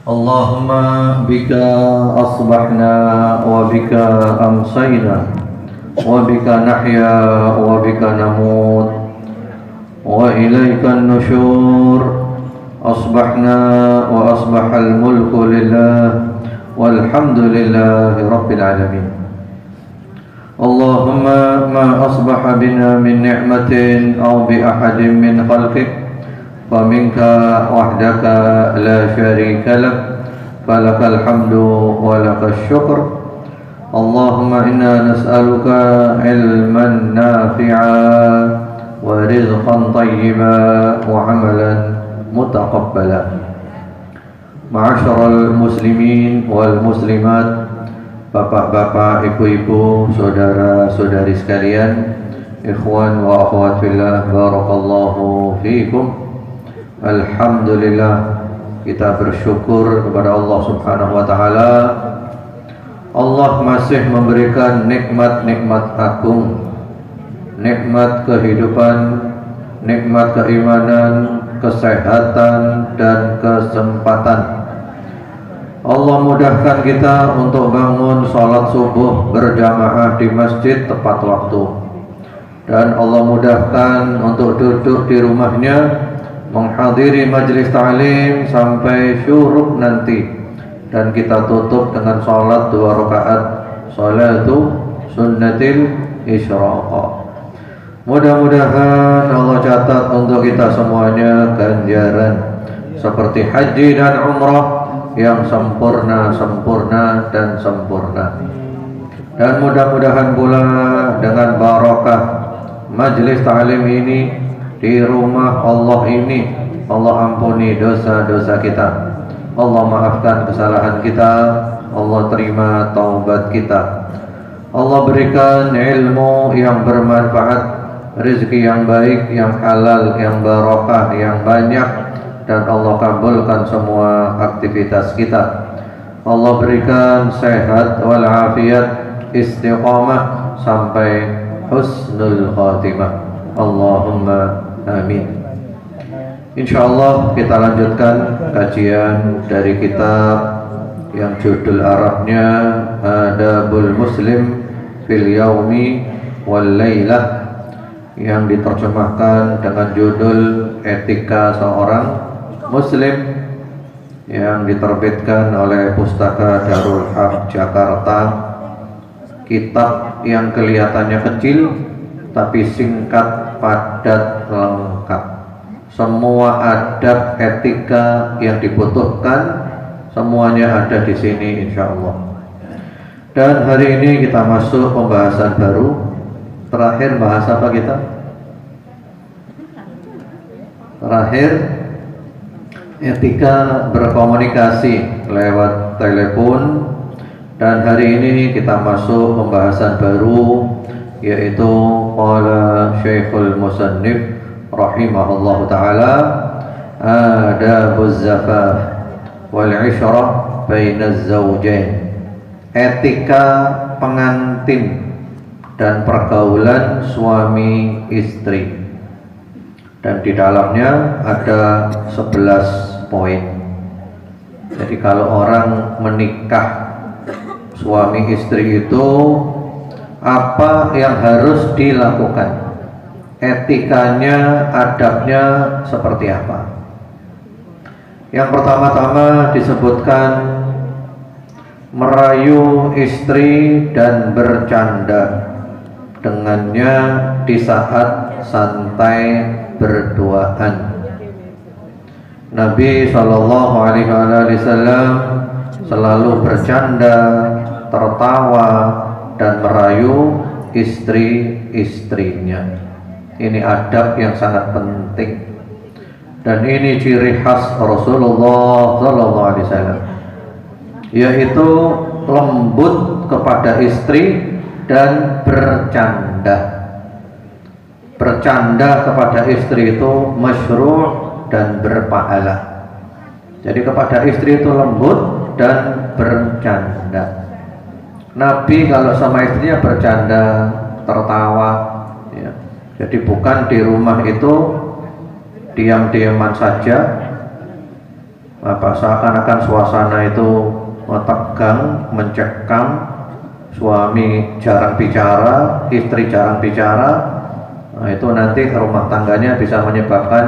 اللهم بك أصبحنا وبك أمسينا وبك نحيا وبك نموت وإليك النشور. أصبحنا وأصبح الملك لله والحمد لله رب العالمين. اللهم ما أصبح بنا من نعمة أو بأحد من خلقك فمنك وحدك لا شريك لك، فلك الحمد ولك الشكر. اللهم إنا نسألك علما نافعا ورزقا طيبا وعملا متقبلا. Ma'asyiral muslimin wal muslimat, bapak-bapak, ibu-ibu, saudara-saudari sekalian, ikhwan wa akhwat fillah, barakallahu fiikum. Alhamdulillah, kita bersyukur kepada Allah Subhanahu wa taala. Allah masih memberikan nikmat-nikmat agung, nikmat kehidupan, nikmat keimanan, kesehatan dan kesempatan. Allah mudahkan kita untuk bangun sholat subuh berjamaah di masjid tepat waktu, dan Allah mudahkan untuk duduk di rumahnya menghadiri majelis ta'lim sampai syuruk nanti, dan kita tutup dengan sholat 2 rakaat, sholatu sunnatil isyraq. Mudah-mudahan Allah catat untuk kita semuanya ganjaran seperti haji dan umrah yang sempurna dan sempurna. Dan mudah-mudahan pula dengan barakah majelis ta'lim ini di rumah Allah ini, Allah ampuni dosa-dosa kita, Allah maafkan kesalahan kita, Allah terima taubat kita, Allah berikan ilmu yang bermanfaat, rezeki yang baik, yang halal, yang barakah, yang banyak, dan Allah kabulkan semua aktivitas kita. Allah berikan sehat walafiat, istiqamah sampai husnul khatimah. Allahumma amin. Insyaallah kita lanjutkan kajian dari kitab yang judul Arabnya Adabul Muslim fil Yaumi wal Lailah, yang diterjemahkan dengan judul Etika Seorang Muslim, yang diterbitkan oleh Pustaka Darul Haq Jakarta. Kitab yang kelihatannya kecil tapi singkat, padat, lengkap. Semua adab etika yang dibutuhkan semuanya ada di sini insyaallah. Dan hari ini kita masuk pembahasan baru. Terakhir bahas apa kita? Terakhir etika berkomunikasi lewat telepon. Dan hari ini kita masuk pembahasan baru, yaitu qala Syekhul Musannif rahimahullahu taala adabuz zafaf wal isyrah bainaz zawjain, etika pengantin dan pergaulan suami istri. Dan di dalamnya ada 11 poin. Jadi kalau orang menikah suami istri itu apa yang harus dilakukan, etikanya, adabnya seperti apa? Yang pertama-tama disebutkan merayu istri dan bercanda dengannya di saat santai berduaan. Nabi SAW selalu bercanda, tertawa, dan merayu istri-istrinya. Ini adab yang sangat penting, dan ini ciri khas Rasulullah SAW, yaitu lembut kepada istri dan bercanda. Bercanda kepada istri itu masyru' dan berpahala. Jadi kepada istri itu lembut dan bercanda. Nabi kalau sama istrinya bercanda, tertawa, ya. Jadi bukan di rumah itu diam-diaman saja, seakan-akan suasana itu tegang, mencekam, suami jarang bicara, istri jarang bicara. Nah, itu nanti rumah tangganya bisa menyebabkan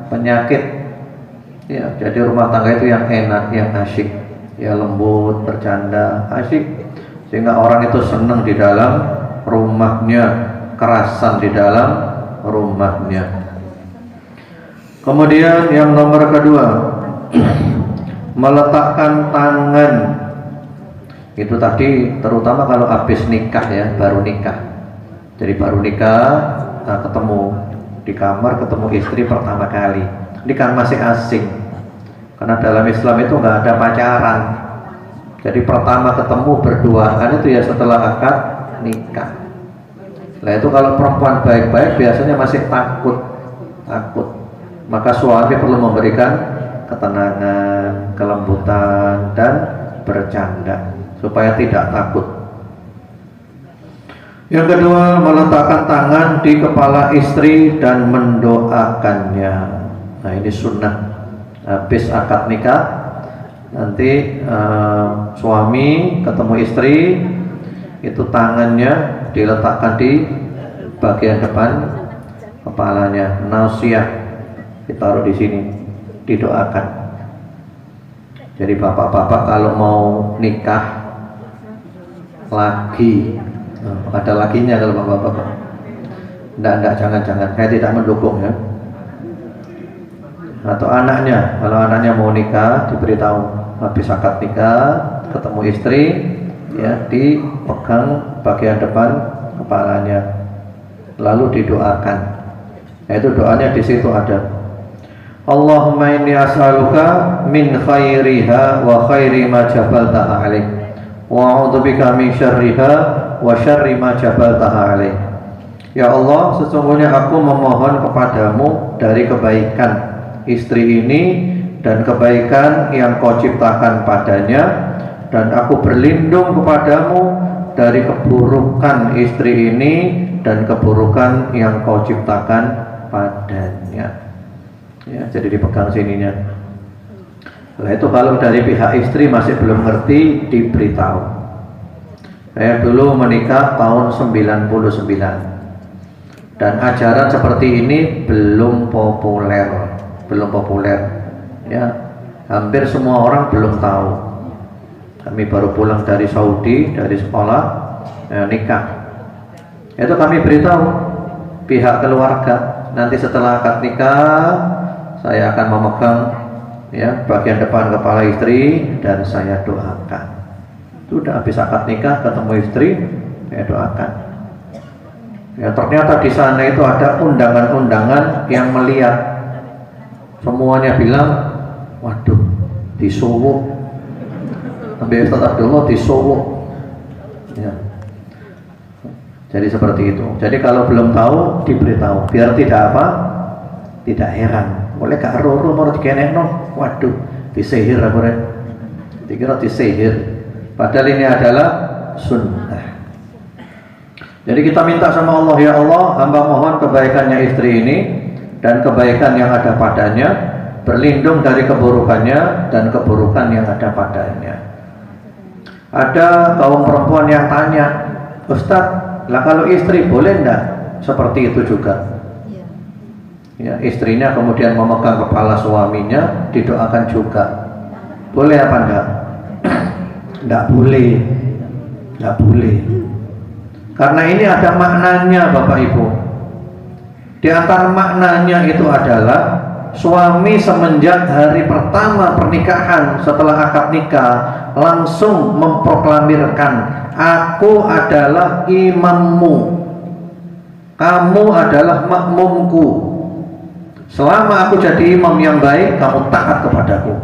penyakit. Ya, jadi rumah tangga itu yang enak, yang asyik, ya lembut, bercanda, asyik, sehingga orang itu senang di dalam rumahnya, kerasan di dalam rumahnya. Kemudian yang nomor kedua, meletakkan tangan. Itu tadi terutama kalau habis nikah ya, baru nikah. Jadi baru nikah, nah, ketemu di kamar, ketemu istri pertama kali. Ini kan masih asing, karena dalam Islam itu nggak ada pacaran. Jadi pertama ketemu berduaan itu ya setelah akad nikah. Nah itu kalau perempuan baik-baik biasanya masih takut. Maka suami perlu memberikan ketenangan, kelembutan, dan bercanda supaya tidak takut. Yang kedua, meletakkan tangan di kepala istri dan mendoakannya. Nah ini sunnah. Habis akad nikah, nanti suami ketemu istri, itu tangannya diletakkan di bagian depan kepalanya, nasiyah ditaruh di sini, didoakan. Jadi bapak-bapak kalau mau nikah lagi, ada laginya kalau bapak-bapak. Enggak, jangan, saya tidak mendukung ya. Atau anaknya, kalau anaknya mau nikah diberitahu habis akad nikah ketemu istri, ya dipegang bagian depan kepalanya, lalu didoakan. Nah, itu doanya di situ ada. Allahumma inni as'aluka min khairiha wa khairi ma jabaltaha alaih, wa a'udzubika min syarriha wa syarri ma jabaltaha alaih. Ya Allah, sesungguhnya aku memohon kepadamu dari kebaikan istri ini dan kebaikan yang kau ciptakan padanya, dan aku berlindung kepadamu dari keburukan istri ini dan keburukan yang kau ciptakan padanya. Ya, jadi dipegang sininya. Nah itu kalau dari pihak istri masih belum ngerti, diberitahu. Saya dulu menikah tahun 99 dan ajaran seperti ini belum populer. Ya, hampir semua orang belum tahu. Kami baru pulang dari Saudi, dari sekolah, nikah. Itu kami beritahu pihak keluarga, nanti setelah akad nikah saya akan memegang ya bagian depan kepala istri dan saya doakan. Sudah habis akad nikah ketemu istri, saya doakan. Ya ternyata di sana itu ada undangan-undangan yang melihat. Semuanya bilang, waduh, disowok. Nabi Ustaz Abdullah disowok. Ya. Jadi seperti itu. Jadi kalau belum tahu diberitahu, biar tidak apa, tidak heran. Boleh gak roro mau dikenekno? Waduh, disihir aku rek. Dikira disihir. Padahal ini adalah sunnah. Jadi kita minta sama Allah, ya Allah, hamba mohon kebaikannya istri ini dan kebaikan yang ada padanya, berlindung dari keburukannya dan keburukan yang ada padanya. Ada kaum perempuan yang tanya, Ustaz, lah kalau istri boleh enggak seperti itu juga? Ya, istrinya kemudian memegang kepala suaminya, didoakan juga. Boleh apa enggak? Enggak boleh. Enggak boleh. Karena ini ada maknanya Bapak Ibu. Di antara maknanya itu adalah suami semenjak hari pertama pernikahan setelah akad nikah langsung memproklamirkan, aku adalah imammu, kamu adalah makmumku. Selama aku jadi imam yang baik, kamu taat kepadaku.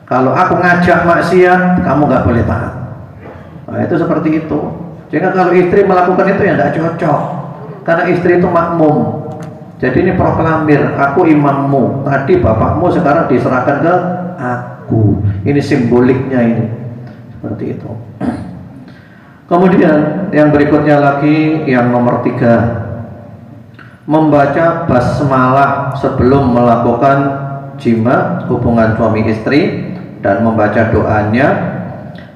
Kalau aku ngajak maksiat, kamu gak boleh taat. Nah itu seperti itu. Sehingga kalau istri melakukan itu ya tidak cocok, karena istri itu makmum. Jadi ini proklamir, aku imammu. Tadi bapakmu, sekarang diserahkan ke aku. Ini simboliknya ini. Seperti itu. Kemudian yang berikutnya lagi, yang nomor 3, membaca basmalah sebelum melakukan jima, hubungan suami istri, dan membaca doanya,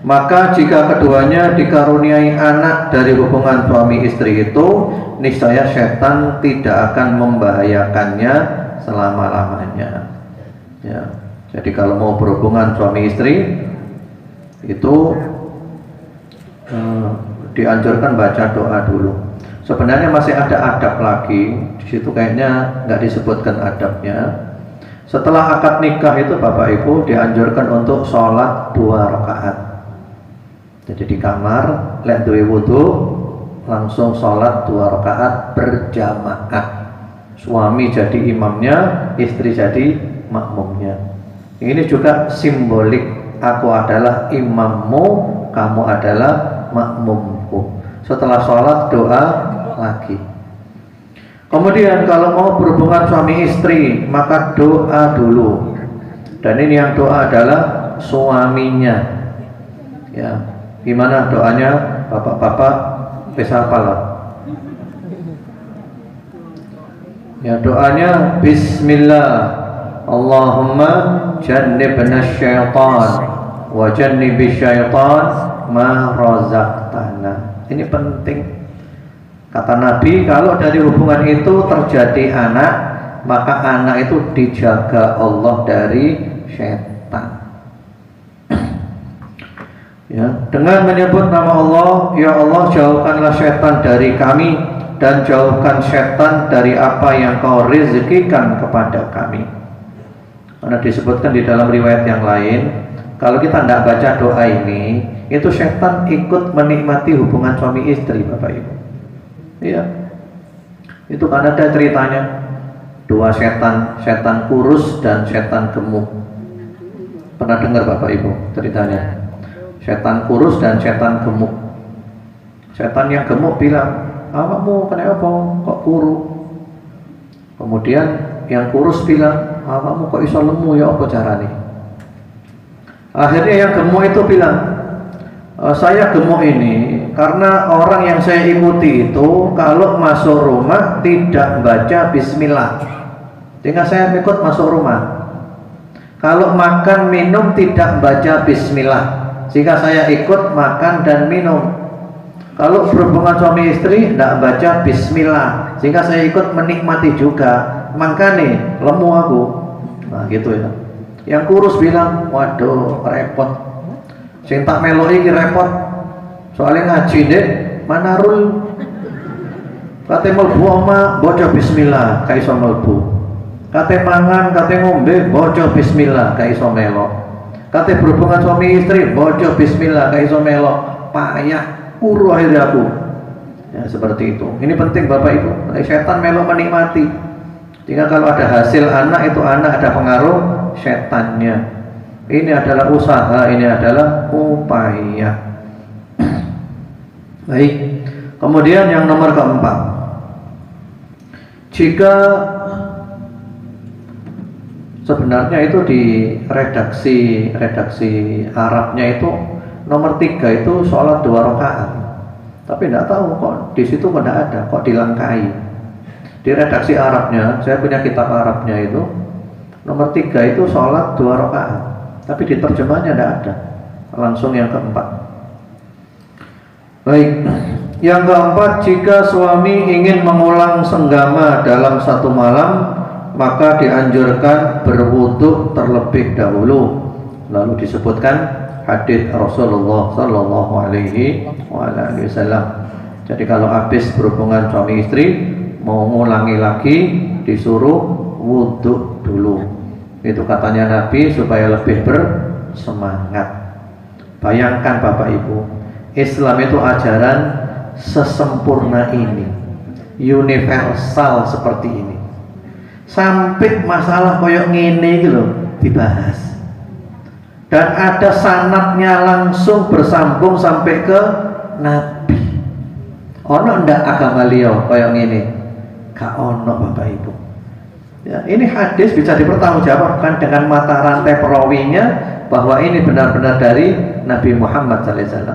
maka jika keduanya dikaruniai anak dari hubungan suami istri itu, niscaya setan tidak akan membahayakannya selama-lamanya. Ya, jadi kalau mau berhubungan suami istri itu dianjurkan baca doa dulu. Sebenarnya masih ada adab lagi. Di situ kayaknya nggak disebutkan adabnya. Setelah akad nikah itu Bapak Ibu dianjurkan untuk sholat 2 rakaat. Jadi di kamar, lek duwe wudu, langsung sholat 2 rakaat berjamaah. Suami jadi imamnya, istri jadi makmumnya. Ini juga simbolik, aku adalah imammu, kamu adalah makmumku. Setelah sholat doa lagi. Kemudian kalau mau berhubungan suami istri, maka doa dulu. Dan ini yang doa adalah suaminya. Ya, gimana doanya bapak-bapak? Bisa hafal? Ya, doanya Bismillah, Allahumma jannibna syaitan wa jannibi syaitan ma razaqtana. Ini penting. Kata Nabi, kalau dari hubungan itu terjadi anak, maka anak itu dijaga Allah dari syaitan. Ya, dengan menyebut nama Allah, ya Allah jauhkanlah syaitan dari kami dan jauhkan syaitan dari apa yang kau rezekikan kepada kami. Karena disebutkan di dalam riwayat yang lain, kalau kita tidak baca doa ini, itu syaitan ikut menikmati hubungan suami istri, Bapak Ibu. Iya, itu kan ada ceritanya, 2 setan, setan kurus dan setan gemuk. Pernah dengar Bapak Ibu ceritanya? Setan kurus dan setan gemuk. Setan yang gemuk bilang, awakmu kenapa kok kurus? Kemudian yang kurus bilang, awakmu kok iso lemu ya, apa carane? Akhirnya yang gemuk itu bilang, saya gemuk ini karena orang yang saya ikuti itu kalau masuk rumah tidak baca bismillah, sehingga saya ikut masuk rumah. Kalau makan minum tidak baca bismillah, sehingga saya ikut makan dan minum. Kalau berhubungan suami istri tidak baca bismillah, sehingga saya ikut menikmati juga. Makanya lemu aku. Nah gitu ya. Yang kurus bilang, waduh repot, sing tak meloi iki repot, soalnya ngaji dek manarul kate mlebu oma baca bismillah ka iso mlebu, kate mangan kate ngombe baca bismillah ka iso melok, kate berhubungan suami istri baca bismillah ka iso melok, payah kuru akhirnya aku. Ya seperti itu. Ini penting Bapak Ibu. Setan melok menikmati, sehingga kalau ada hasil anak itu anak ada pengaruh setannya. Ini adalah usaha, ini adalah upaya. Baik. Kemudian yang nomor keempat, jika sebenarnya itu di redaksi Arabnya itu nomor 3 itu sholat 2 rakaat, tapi tidak tahu kok di situ kok tidak ada, kok dilangkai. Di redaksi Arabnya, saya punya kitab Arabnya itu nomor 3 itu sholat 2 rakaat, tapi di terjemahnya tidak ada, langsung yang keempat. Baik, yang keempat, jika suami ingin mengulang senggama dalam satu malam, maka dianjurkan berwudu terlebih dahulu. Lalu disebutkan hadis Rasulullah Sallallahu Alaihi Wasallam. Jadi kalau habis berhubungan suami istri mau ngulangi lagi, disuruh wudu dulu. Itu katanya Nabi supaya lebih bersemangat. Bayangkan Bapak Ibu, Islam itu ajaran sesempurna ini, universal seperti ini. Sampai masalah koyok ngene gitu dibahas. Dan ada sanadnya langsung bersambung sampai ke Nabi. Ono ndak agama liya koyok ngene? Gak ono Bapak Ibu. Ya, ini hadis bisa dipertanggungjawabkan dengan mata rantai perawinya bahwa ini benar-benar dari Nabi Muhammad SAW.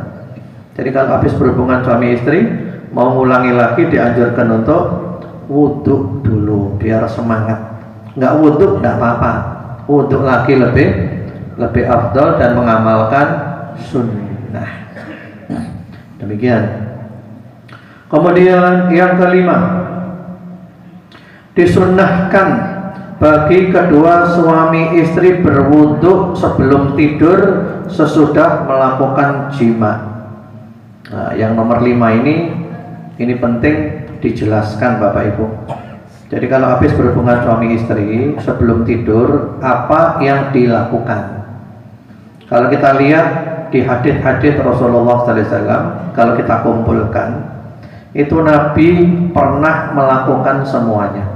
Jadi kalau habis berhubungan suami istri mau ngulangi lagi dianjurkan untuk wudu dulu biar semangat. Nggak wudu nggak apa-apa, wudhu lagi lebih afdal dan mengamalkan sunnah. Demikian. Kemudian yang kelima, disunnahkan bagi kedua suami istri berwudhu sebelum tidur sesudah melakukan jima. Nah, yang nomor 5 ini penting dijelaskan Bapak Ibu. Jadi kalau habis berhubungan suami istri sebelum tidur, apa yang dilakukan? Kalau kita lihat di hadis-hadis Rasulullah SAW, kalau kita kumpulkan, itu Nabi pernah melakukan semuanya.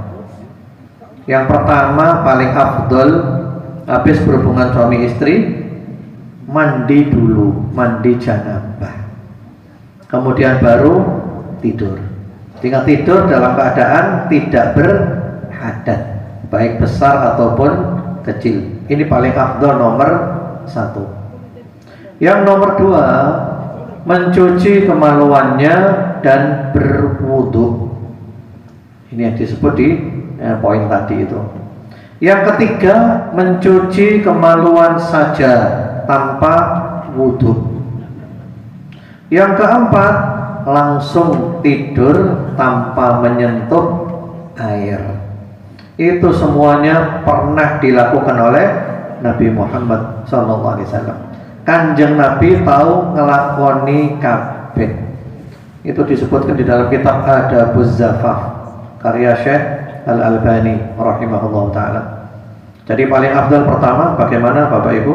Yang pertama paling afdol, habis berhubungan suami istri, mandi dulu, mandi janabah. Kemudian baru tidur. Tinggal tidur dalam keadaan tidak berhadat, baik besar ataupun kecil. Ini paling afdol nomor 1. Yang nomor 2, mencuci kemaluannya dan berwudu. Ini yang disebut di poin tadi itu. Yang ketiga, mencuci kemaluan saja tanpa wudu. Yang keempat, langsung tidur tanpa menyentuh air. Itu semuanya pernah dilakukan oleh Nabi Muhammad SAW. Kanjeng Nabi tahu ngelakoni kabeh. Itu disebutkan di dalam kitab Adabuz Zafaf karya Syekh Al-Albani rahimahullah ta'ala. Jadi paling afdal pertama bagaimana Bapak Ibu?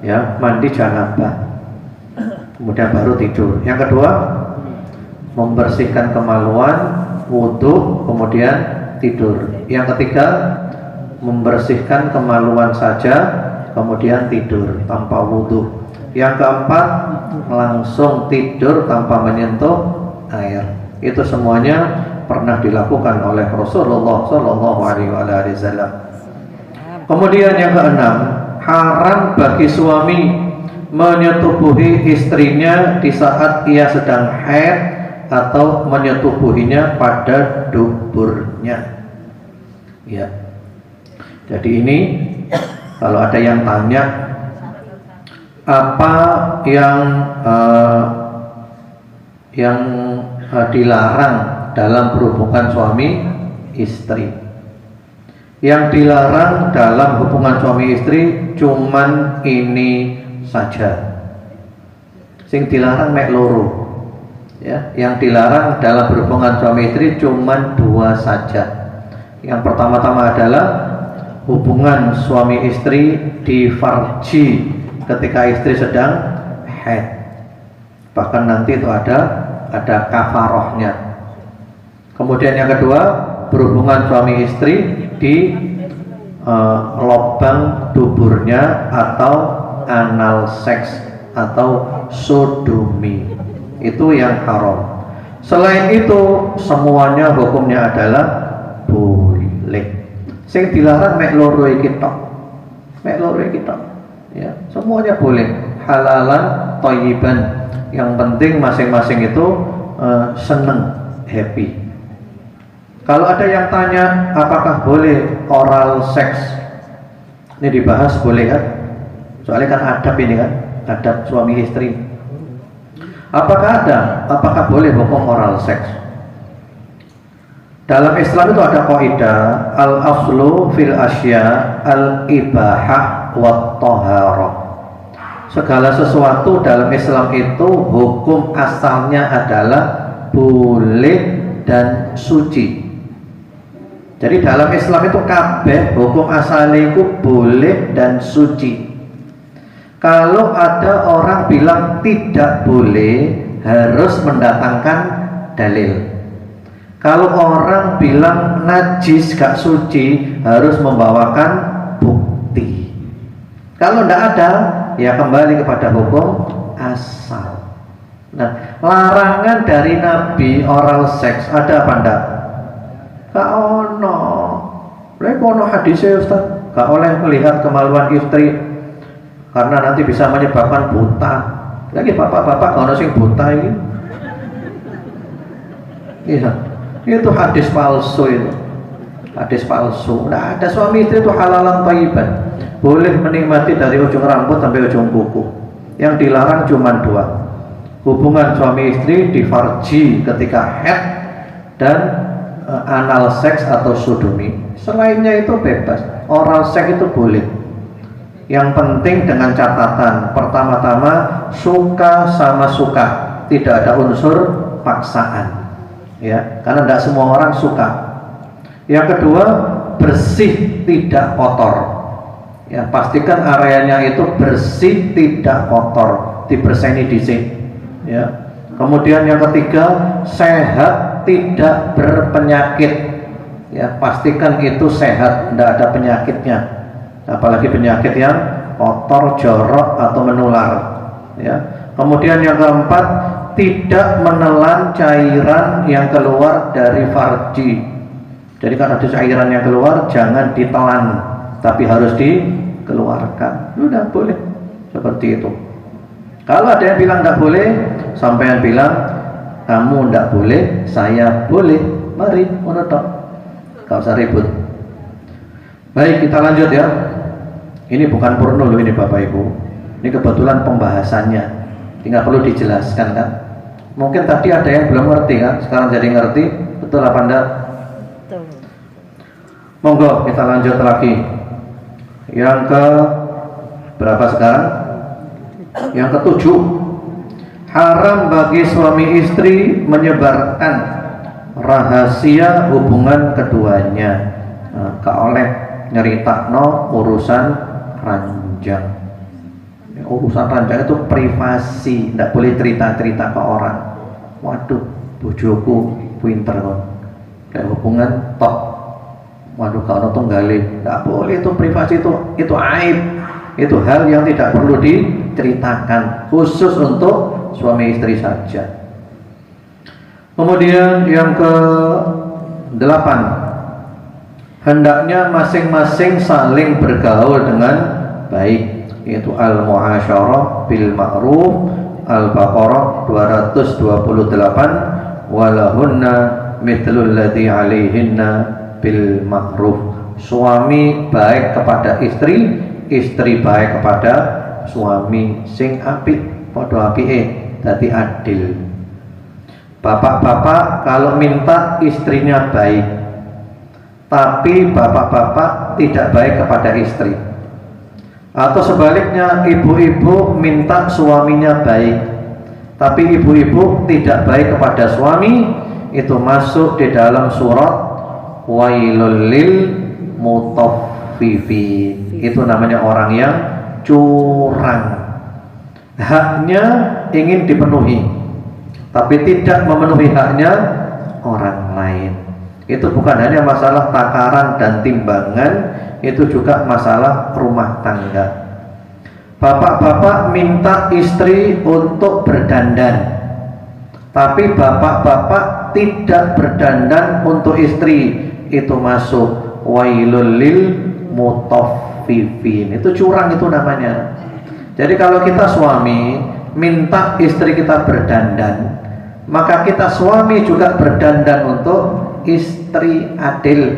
Ya, mandi janabah, kemudian baru tidur. Yang kedua, membersihkan kemaluan, wudhu, kemudian tidur. Yang ketiga, membersihkan kemaluan saja, kemudian tidur tanpa wudhu. Yang keempat, langsung tidur tanpa menyentuh air. Itu semuanya pernah dilakukan oleh Rasulullah SAW. Kemudian yang keenam, haram bagi suami menyetubuhi istrinya di saat ia sedang haid atau menyetubuhinya pada duburnya. Ya. Jadi ini kalau ada yang tanya apa yang dilarang dalam berhubungan suami istri. Yang dilarang dalam hubungan suami istri cuman ini saja. Sing dilarang mek loro. Ya, yang dilarang dalam berhubungan suami istri cuman 2 saja. Yang pertama-tama adalah hubungan suami istri di farji ketika istri sedang haid. Bahkan nanti itu ada kafarohnya. Kemudian yang kedua, berhubungan suami istri di lubang duburnya atau anal seks atau sodomi. Itu yang haram. Selain itu semuanya hukumnya adalah boleh. Sing dilarang mek loro iki tok. Mek loro iki tok. Ya, semuanya boleh. Halalan thayyiban. Yang penting masing-masing itu seneng, happy. Kalau ada yang tanya apakah boleh oral seks, ini dibahas boleh kan? Soalnya kan adab ini kan, adab suami istri. Apakah ada? Apakah boleh hukum oral seks? Dalam Islam itu ada kaidah al-aslu fil asya al-ibahah wa taharah. Segala sesuatu dalam Islam itu hukum asalnya adalah boleh dan suci. Jadi dalam Islam itu kabeh hukum asalnya itu boleh dan suci. Kalau ada orang bilang tidak boleh, harus mendatangkan dalil. Kalau orang bilang najis gak suci, harus membawakan bukti. Kalau tidak ada, ya kembali kepada hukum asal. Nah, larangan dari Nabi oral seks ada apa enggak? Gak ono. Lek ono hadisnya Ustaz, gak oleh melihat kemaluan istri karena nanti bisa menyebabkan buta. Lagi bapak-bapak gak ono sing buta ini. Iya. Itu hadis palsu itu. hadis palsu. Nah, ada suami istri itu halalan thayyiban, boleh menikmati dari ujung rambut sampai ujung kuku. Yang dilarang cuma dua, hubungan suami istri di farji ketika haid dan anal seks atau sodomi. Selainnya itu bebas. Oral seks itu boleh. Yang penting dengan catatan, pertama-tama suka sama suka, tidak ada unsur paksaan, ya, karena tidak semua orang suka. Yang kedua, bersih tidak kotor, ya, pastikan areanya itu bersih tidak kotor, dibersihkan di sini, ya. Kemudian yang ketiga, sehat tidak berpenyakit, ya, pastikan itu sehat, tidak ada penyakitnya, apalagi penyakit yang kotor, jorok atau menular, ya. Kemudian yang keempat, tidak menelan cairan yang keluar dari farji. Jadi kalau ada cairan yang keluar, jangan ditelan, tapi harus dikeluarkan. Sudah boleh seperti itu. Kalau ada yang bilang tidak boleh, sampai yang bilang kamu tidak boleh, saya boleh. Mari menutup, gak usah ribut. Baik, kita lanjut ya. Ini bukan porno loh ini Bapak Ibu. Ini kebetulan pembahasannya, tinggal perlu dijelaskan kan. Mungkin tadi ada yang belum ngerti kan, sekarang jadi ngerti. Betul apa enggak? Betul. Monggo kita lanjut lagi. Yang ke berapa sekarang? Yang ketujuh, haram bagi suami istri menyebarkan rahasia hubungan keduanya. Gak oleh nyeritakno urusan ranjang. Urusan ranjang itu privasi, tidak boleh cerita-cerita ke orang. Waduh, bojoku pinter kon, kayak hubungan tok. Waduh, kalau tunggali, tidak boleh, itu privasi, itu aib, itu hal yang tidak perlu diceritakan, khusus untuk suami istri saja. Kemudian yang ke-8, hendaknya masing-masing saling bergaul dengan baik, yaitu al-muasyarah bil ma'ruf, Al-Baqarah 228, walahunna mithlul ladzi 'alaihinna bil ma'ruf. Suami baik kepada istri, istri baik kepada suami, sing apik padha apike, dadi adil. Bapak-bapak kalau minta istrinya baik, tapi bapak-bapak tidak baik kepada istri, atau sebaliknya ibu-ibu minta suaminya baik tapi ibu-ibu tidak baik kepada suami, itu masuk di dalam surat wailul lil mutaffifin. Itu namanya orang yang curang, haknya ingin dipenuhi tapi tidak memenuhi haknya orang lain. Itu bukan hanya masalah takaran dan timbangan, itu juga masalah rumah tangga. Bapak-bapak minta istri untuk berdandan, tapi bapak-bapak tidak berdandan untuk istri, itu masuk wailul lil mutaffifin. Itu curang itu namanya. Jadi kalau kita suami minta istri kita berdandan, maka kita suami juga berdandan untuk istri, adil.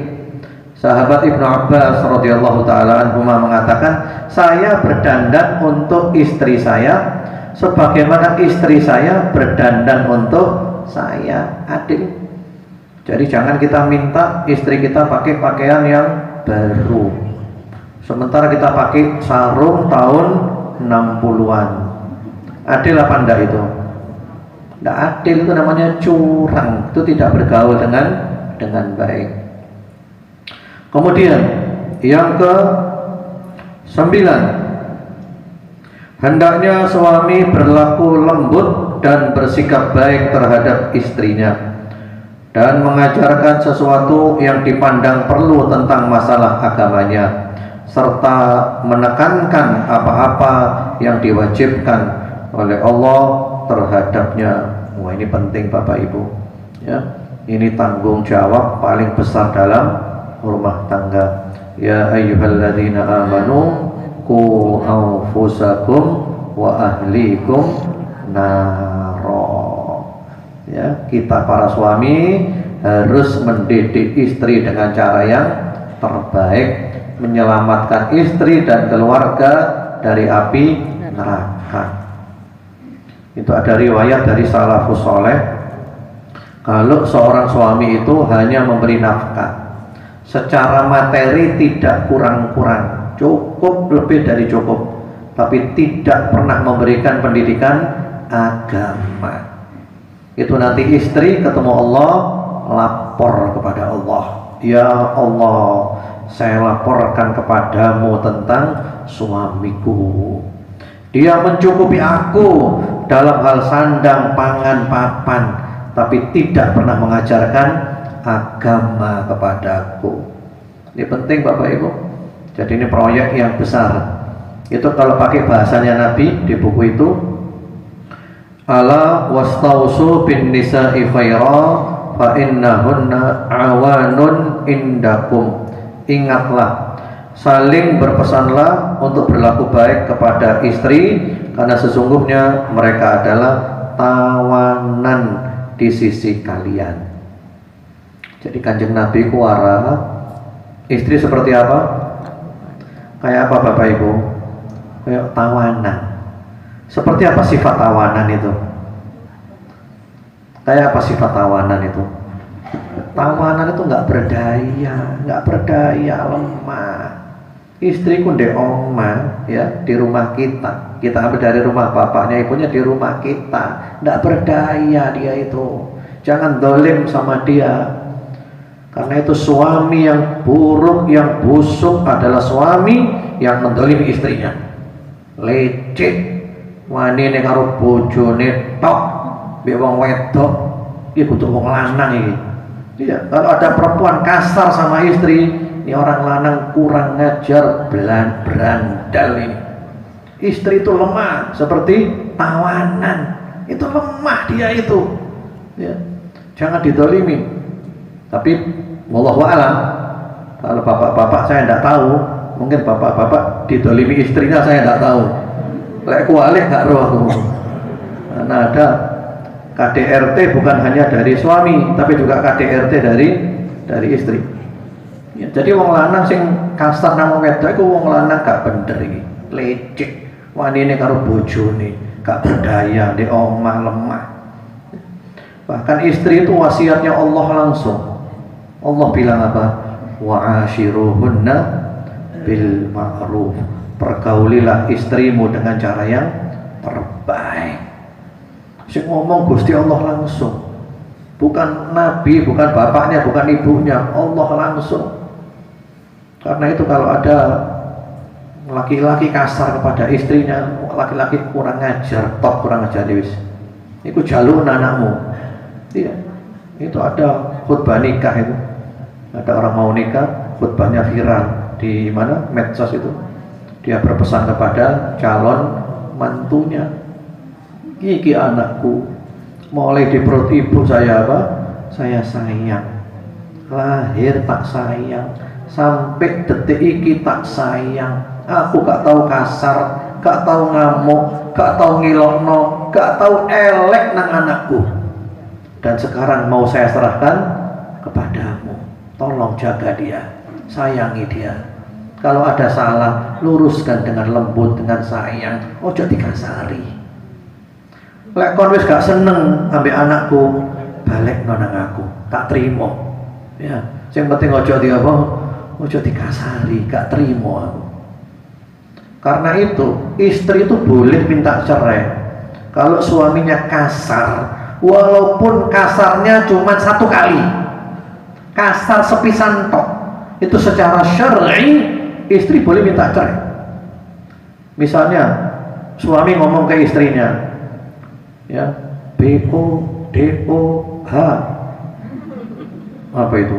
Sahabat Ibnu Abbas radhiyallahu taala anhuma mengatakan, saya berdandan untuk istri saya sebagaimana istri saya berdandan untuk saya, adil. Jadi jangan kita minta istri kita pakai pakaian yang baru sementara kita pakai sarung tahun 60-an. Adil apa enggak itu? Enggak adil, itu namanya curang. Itu tidak bergaul dengan baik. Kemudian yang ke-9, hendaknya suami berlaku lembut dan bersikap baik terhadap istrinya dan mengajarkan sesuatu yang dipandang perlu tentang masalah agamanya, serta menekankan apa-apa yang diwajibkan oleh Allah terhadapnya. Wah, ini penting Bapak Ibu, ya. Ini tanggung jawab paling besar dalam rumah tangga. Ya ayyuhalladzina amanu qu anfusakum wa ahlikum naro. Ya, kita para suami harus mendidik istri dengan cara yang terbaik, menyelamatkan istri dan keluarga dari api neraka. Itu ada riwayat dari salafus soleh, kalau seorang suami itu hanya memberi nafkah secara materi tidak kurang-kurang, cukup lebih dari cukup, tapi tidak pernah memberikan pendidikan agama, itu nanti istri ketemu Allah lapor kepada Allah, ya Allah, saya laporkan kepadamu tentang suamiku, dia mencukupi aku dalam hal sandang, pangan, papan, tapi tidak pernah mengajarkan agama kepadaku. Ini penting Bapak Ibu. Jadi ini proyek yang besar. Itu kalau pakai bahasanya Nabi di buku itu, ala wastausu bin nisa'i khaira fa innahunna awanun indakum. Ingatlah, saling berpesanlah untuk berlaku baik kepada istri, karena sesungguhnya mereka adalah tawanan di sisi kalian. Jadi Kanjeng Nabi kuara istri seperti apa? Kayak apa Bapak Ibu? Kayak tawanan. Seperti apa sifat tawanan itu? Kayak apa sifat tawanan itu? Tawanan itu nggak berdaya, lemah. Istriku ndek oma, ya, di rumah kita ambil dari rumah bapaknya, ibunya di rumah kita, nggak berdaya dia itu. Jangan dolim sama dia, karena itu suami yang buruk, yang busuk adalah suami yang mendolimi istrinya. Lecek, wanine karo bojone tok, mbek wong wedok, iki kudu wong lanang iki. Iya, kalau ada perempuan kasar sama istri, ini orang lanang kurang ngajar, berandal ini. Istri itu lemah, seperti tawanan. Itu lemah dia itu. Ya. Jangan didolimi. Tapi wallahu a'lam, kalau bapak-bapak saya tidak tahu, mungkin bapak-bapak didolimi istrinya saya tidak tahu. Lek kualik nggak roh aku. Karena ada KDRT bukan hanya dari suami, tapi juga KDRT dari istri. Ya, jadi wong lanang sing kasar nang wedok iku wong lanang gak bener iki. Lecek. Wanine karo bojone gak berdaya, di omah lemah. Bahkan istri itu wasiatnya Allah langsung. Allah bilang apa? Wa ashiruhunna bil ma'ruf. Pergaulilah istrimu dengan cara yang terbaik. Sing ngomong Gusti Allah langsung, bukan nabi, bukan bapaknya, bukan ibunya, Allah langsung. Karena itu kalau ada laki-laki kasar kepada istrinya, laki-laki kurang ngajar, top kurang ngajar wis, itu jalur anakmu. Iya, itu ada khutbah nikah itu, ada orang mau nikah, khutbahnya viral di mana medsos itu, dia berpesan kepada calon mantunya, iki anakku, mulai di perut ibu saya apa? Saya sayang, lahir tak sayang, sampai detik iki tak sayang. Aku gak tahu kasar, gak tahu ngamuk, gak tahu ngilokno, gak tahu elek nang anakku. Dan sekarang mau saya serahkan kepadamu. Tolong jaga dia, sayangi dia. Kalau ada salah, luruskan dengan lembut, dengan sayang. Ojo dikasari. Lek kon wis gak seneng ambek anakku, balik nang aku, tak terima. Ya, sing penting ojo di apa? Ojo dikasari, gak terima aku. Karena itu, istri itu boleh minta cerai kalau suaminya kasar, walaupun kasarnya cuma 1 kali. Kasar sepisan tok. Itu secara syar'i istri boleh minta cerai. Misalnya suami ngomong ke istrinya, ya, BODOH, apa itu?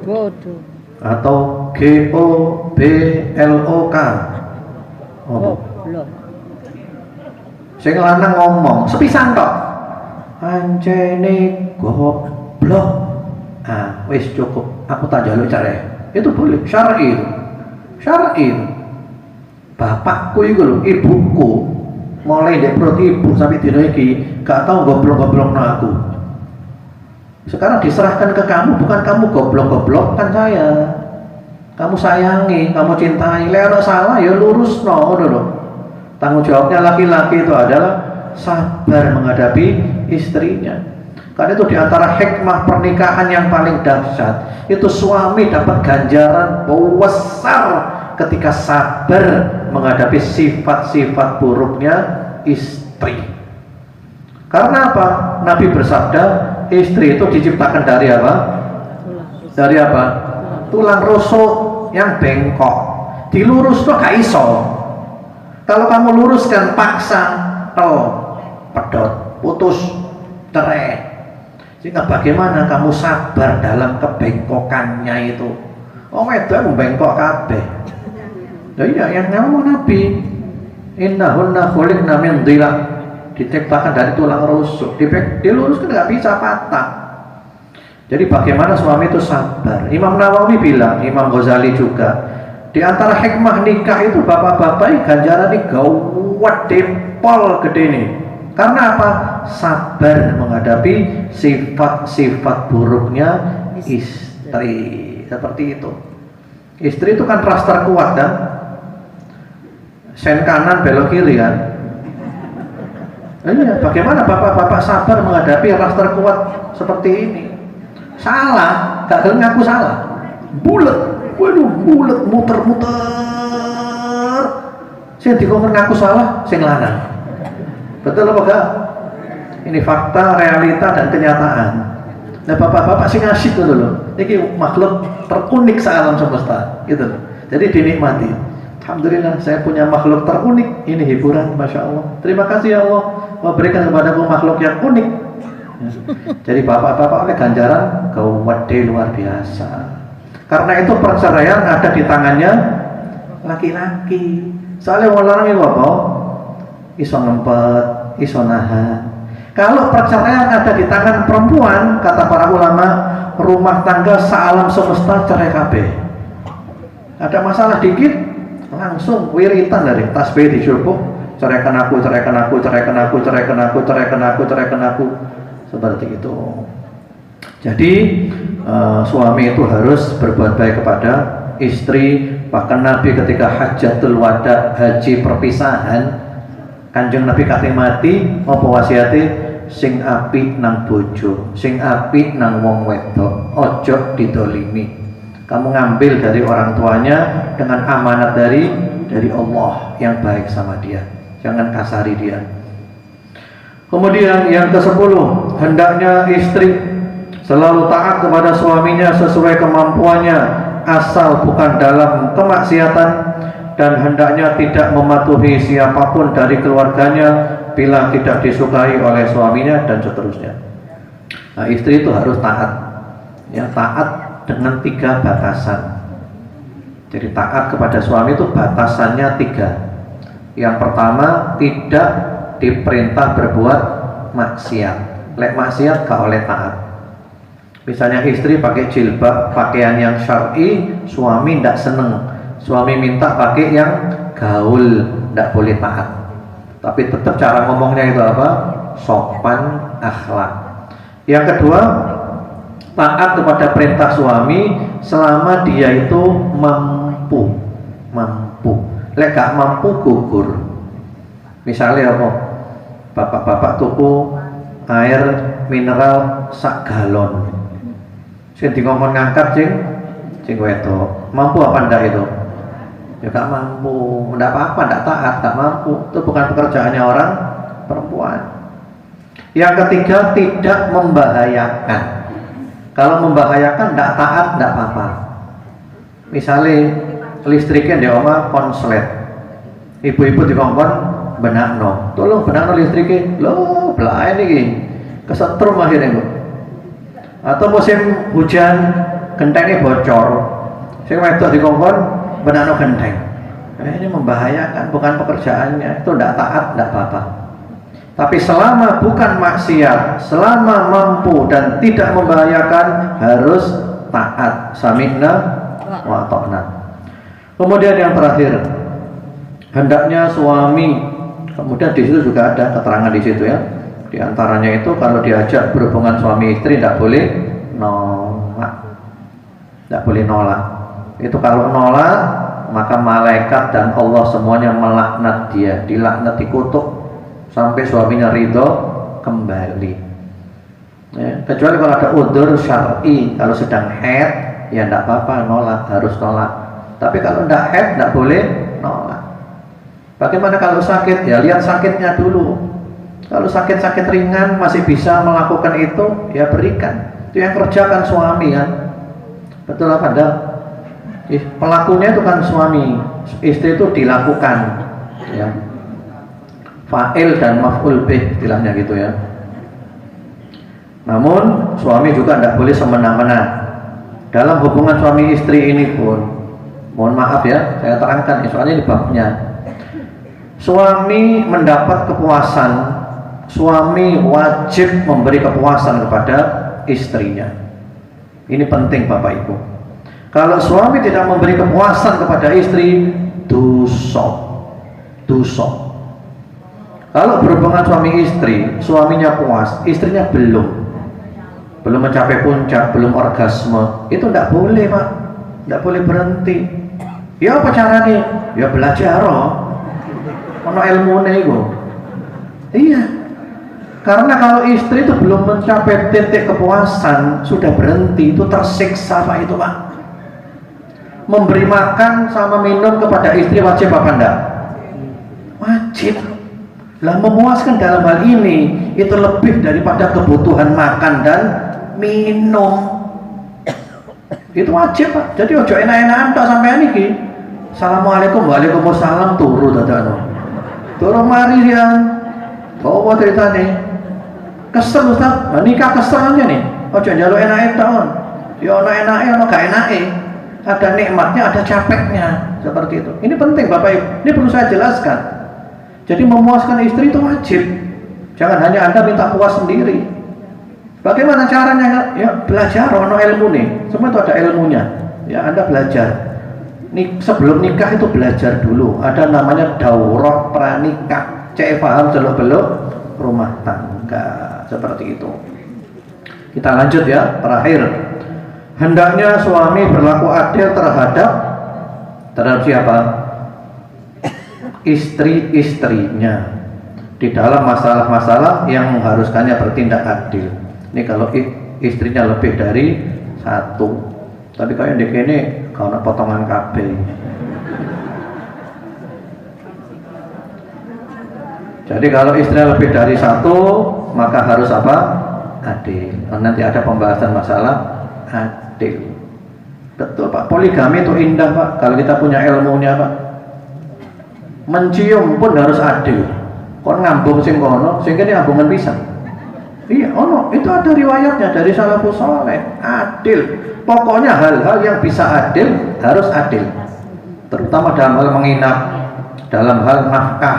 Bodoh. Atau GOBLOK. Oh, belum. sing lanang ngomong sepisan tok, anjene goblok. Ah, wis cukup, aku tak jaluk cerai. Itu boleh, syar'i. Syar'i. Bapakku iku lho, ibuku, mulai dari perut ibu sampai dino iki gak tau goblok-goblokno aku. Sekarang diserahkan ke kamu, bukan kamu goblok-goblokkan saya. Kamu sayangi, kamu cintai. Lek salah ya lurus no, loh. Tanggung jawabnya laki-laki itu adalah sabar menghadapi istrinya. Karena itu diantara hikmah pernikahan yang paling dahsyat, itu suami dapat ganjaran besar ketika sabar menghadapi sifat-sifat buruknya istri. Karena apa? Nabi bersabda, istri itu diciptakan dari apa? Dari apa? Tulang rusuk yang bengkok. Dilurus tuh gak iso. Kalau kamu luruskan paksa, pedot, putus, cerai. Sehingga bagaimana kamu sabar dalam kebengkokannya itu? Oh, itu membengkok kabeh. Nah, iya yang ngomong Nabi, innahunna khuliqna min dhila, diciptakan dari tulang rusuk, diluruskan nggak bisa patah. Jadi bagaimana suami itu sabar? Imam Nawawi bilang, Imam Ghazali juga, di antara hikmah nikah itu bapak-bapak ganjaran ini gawat dempol gede nih. Karena apa? Sabar menghadapi sifat-sifat buruknya istri. Seperti itu. Istri itu kan ras terkuat kan? Sen kanan belok kiri kan? Iya, bagaimana bapak-bapak sabar menghadapi ras terkuat seperti ini? Salah, gak ngaku salah. Bulet, waduh bulet muter-muter. Saya dikongkon ngaku salah, saya lanang. Betul apa enggak? Ini fakta, realita dan kenyataan. Nah, bapak-bapak sih ngasih dulu loh. Ini makhluk terunik sealam semesta, gitu loh. Jadi dinikmati. Alhamdulillah saya punya makhluk terunik. Ini hiburan, masya Allah. Terima kasih ya Allah memberikan kepadaku makhluk yang unik. Jadi bapak-bapak oleh ganjaran gawade luar biasa. Karena itu perceraian ada di tangannya laki-laki. Soalnya orang itu apa? Iso ngempet, iso nahan. Kalau perceraian ada di tangan perempuan, kata para ulama, rumah tangga sealam semesta cerai kabeh. Ada masalah dikit, langsung wiritan dari tasbih disyurbuh, ceraikan aku, ceraikan aku, ceraikan aku, ceraikan aku, ceraikan aku, ceraikan aku, seperti itu. Jadi suami itu harus berbuat baik kepada istri. Bahkan Nabi ketika hajatul wada, haji perpisahan, Kanjeng Nabi kate mati apa wasiate, sing apik nang bojo, sing apik nang wong wedok, ojo didolimi. Kamu ngambil dari orang tuanya dengan amanat dari Allah yang baik sama dia, jangan kasari dia. Kemudian yang ke-10, hendaknya istri selalu taat kepada suaminya sesuai kemampuannya, asal bukan dalam kemaksiatan, dan hendaknya tidak mematuhi siapapun dari keluarganya bila tidak disukai oleh suaminya, dan seterusnya. Nah, istri itu harus taat, ya, taat dengan 3 batasan. Jadi taat kepada suami itu batasannya 3. Yang pertama, tidak diperintah berbuat maksiat. Lek maksiat gak oleh taat. Misalnya istri pakai jilbab, pakaian yang syar'i, suami tidak seneng. Suami minta pakai yang gaul, tidak boleh taat. Tapi tetap cara ngomongnya itu apa? Sopan, akhlak. Yang kedua, taat kepada perintah suami selama dia itu mampu. Lek gak mampu gugur. Misalnya apa? Bapak-bapak tuku air mineral sak galon. Sing dikongkon ngangkat sing wedok. Mampu apa ndak itu? Ya gak mampu, ndak apa-apa, ndak taat, gak mampu. Itu bukan pekerjaannya orang perempuan. Yang ketiga, tidak membahayakan. Kalau membahayakan ndak taat, ndak apa-apa. Misalnya listriknya di oma konslet, ibu-ibu dikongkon benakno, tolong benakno listriknya, loh belain ini kesetrum akhirnya bu. Atau musim hujan gentengnya bocor, saya wedok dikongkon benakno genteng. Ini membahayakan, bukan pekerjaannya, itu tidak taat, tidak apa-apa. Tapi selama bukan maksiat, selama mampu dan tidak membahayakan, harus taat. Sami'na wa ta'na. Kemudian yang terakhir, hendaknya suami, kemudian di situ juga ada keterangan di situ ya, Di antaranya itu kalau diajak berhubungan suami istri tidak boleh nolak. Tidak boleh nolak. Itu kalau nolak maka malaikat dan Allah semuanya melaknat dia, dilaknat, dikutuk sampai suaminya ridho kembali. Ya, kecuali kalau ada udzur syar'i, kalau sedang haid ya tidak apa-apa nolak, harus nolak. Tapi kalau tidak haid tidak boleh nolak. Bagaimana kalau sakit? Ya lihat sakitnya dulu. Kalau sakit-sakit ringan masih bisa melakukan itu, ya berikan. Itu yang kerjakan suami kan. Betul apa enggak? Pelakunya itu kan suami, istri itu dilakukan. Ya. Fa'il dan maf'ul bih istilahnya gitu ya. Namun suami juga tidak boleh semena-mena. Dalam hubungan suami istri ini pun, mohon maaf ya, saya terangkan soalnya ini babnya. Suami mendapat kepuasan, suami wajib memberi kepuasan kepada istrinya. Ini penting Bapak Ibu. Kalau suami tidak memberi kepuasan kepada istri, dosa. Kalau berhubungan suami istri, suaminya puas, istrinya belum mencapai puncak, belum orgasme, itu tidak boleh Pak, tidak boleh berhenti. Ya apa caranya? Ya belajar ono ilmunya itu. Iya, karena kalau istri itu belum mencapai titik kepuasan, sudah berhenti, itu tersiksa Pak itu Pak. Memberi makan sama minum kepada istri wajib apa enggak? Wajib. Lah memuaskan dalam hal ini itu lebih daripada kebutuhan makan dan minum. Itu wajib Pak. Jadi ojo enak-enakan tok sampean iki. Assalamualaikum, waalaikumsalam turu dadakno. Turu mari ya. Apa ceritane? Kesel Ustaz. Nikah kesel aja nih. Ojo njaluk enake tok. Ya ono enake ono gak enake. Ada nikmatnya, ada capeknya, seperti itu. Ini penting Bapak Ibu, ini perlu saya jelaskan. Jadi memuaskan istri itu wajib. Jangan hanya Anda minta puas sendiri. Bagaimana caranya? Ya belajar, ono ilmu nih. Semua itu ada ilmunya. Ya Anda belajar. Sebelum nikah itu belajar dulu. Ada namanya daurah pranikah. Cek paham seluk-beluk rumah tangga, seperti itu. Kita lanjut ya, terakhir. Hendaknya suami berlaku adil terhadap siapa? Istri-istrinya di dalam masalah-masalah yang mengharuskannya bertindak adil. Ini kalau istrinya lebih dari satu. Tapi kalau yang ini kalau potongan KB. Jadi kalau istrinya lebih dari satu maka harus apa? Adil. Nanti ada pembahasan masalah adil. Betul Pak, poligami itu indah Pak. Kalau kita punya ilmunya Pak, mencium pun harus adil. Kon ngambung sing kono, sing kene ambungan pisang. Iya, ono, itu ada riwayatnya dari salafus saleh. Adil. Pokoknya hal-hal yang bisa adil harus adil. Terutama dalam hal menginap, dalam hal nafkah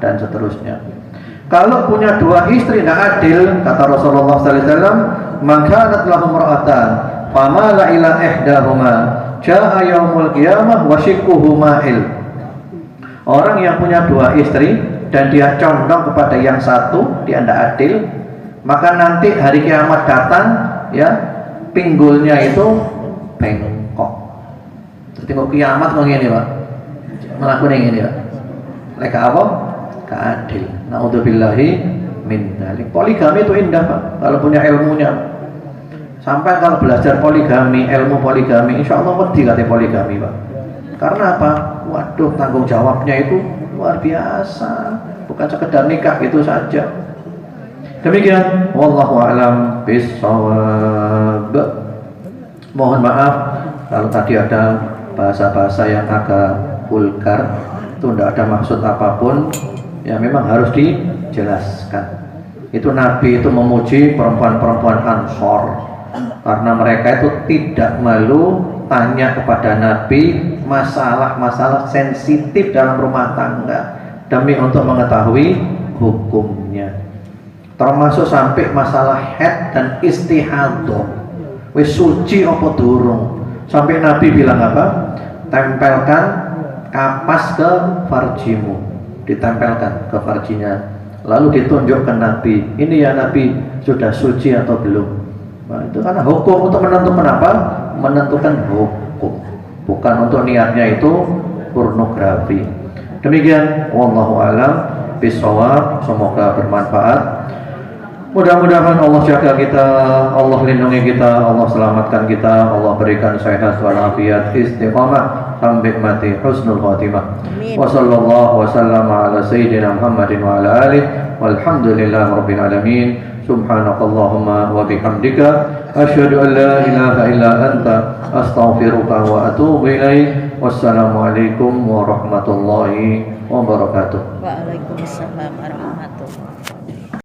dan seterusnya. Kalau punya dua istri tidak adil, kata Rasulullah sallallahu alaihi wasallam, "Mangkanat lahum ra'atan, famala ila ihdahuma, jaa yaumul qiyamah wa shiqquhu ma'il." Orang yang punya dua istri dan dia condong kepada yang satu, dia tidak adil, maka nanti hari kiamat datang, ya, pinggulnya itu bengkok. Jadi kok kiamat kok ngene, Pak. Melakukan yang ini, Pak. Leka apa? Keadil. Naudzubillahi min dzalik. Poligami itu indah Pak, kalau punya ilmunya. Sampai kalau belajar poligami, ilmu poligami, insya Allah wedi kate poligami Pak. Karena apa? Waduh, tanggung jawabnya itu luar biasa. Bukan sekedar nikah gitu saja. Demikian, wallahu a'lam bishawab. Mohon maaf kalau tadi ada bahasa-bahasa yang agak vulgar, itu tidak ada maksud apapun. Ya memang harus dijelaskan. Itu Nabi itu memuji perempuan-perempuan Ansor karena mereka itu tidak malu tanya kepada Nabi masalah-masalah sensitif dalam rumah tangga demi untuk mengetahui hukumnya. Termasuk sampai masalah haid dan istihadah. Wis suci apa durung? Sampai Nabi bilang apa? Tempelkan kapas ke farjimu. Ditempelkan ke farjinya lalu ditunjukkan Nabi, ini ya Nabi sudah suci atau belum. Nah, itu karena hukum untuk menentukan apa? Menentukan hukum, bukan untuk niatnya itu pornografi. Demikian, wallahu a'lam bishawab. Semoga bermanfaat. Mudah-mudahan Allah jaga kita, Allah lindungi kita, Allah selamatkan kita, Allah berikan sehat walafiat, istiqamah sampai mati, husnul khatimah. Wa sallallahu wa sallama ala sayyidina Muhammadin wa ala alihi walhamdulillahi rabbil alamin. Subhanakallahumma wa bihamdika asyhadu an la ilaha illa anta astaghfiruka wa atubu ilaik. Wassalamualaikum warahmatullahi wabarakatuh. Waalaikumsalam warahmatullahi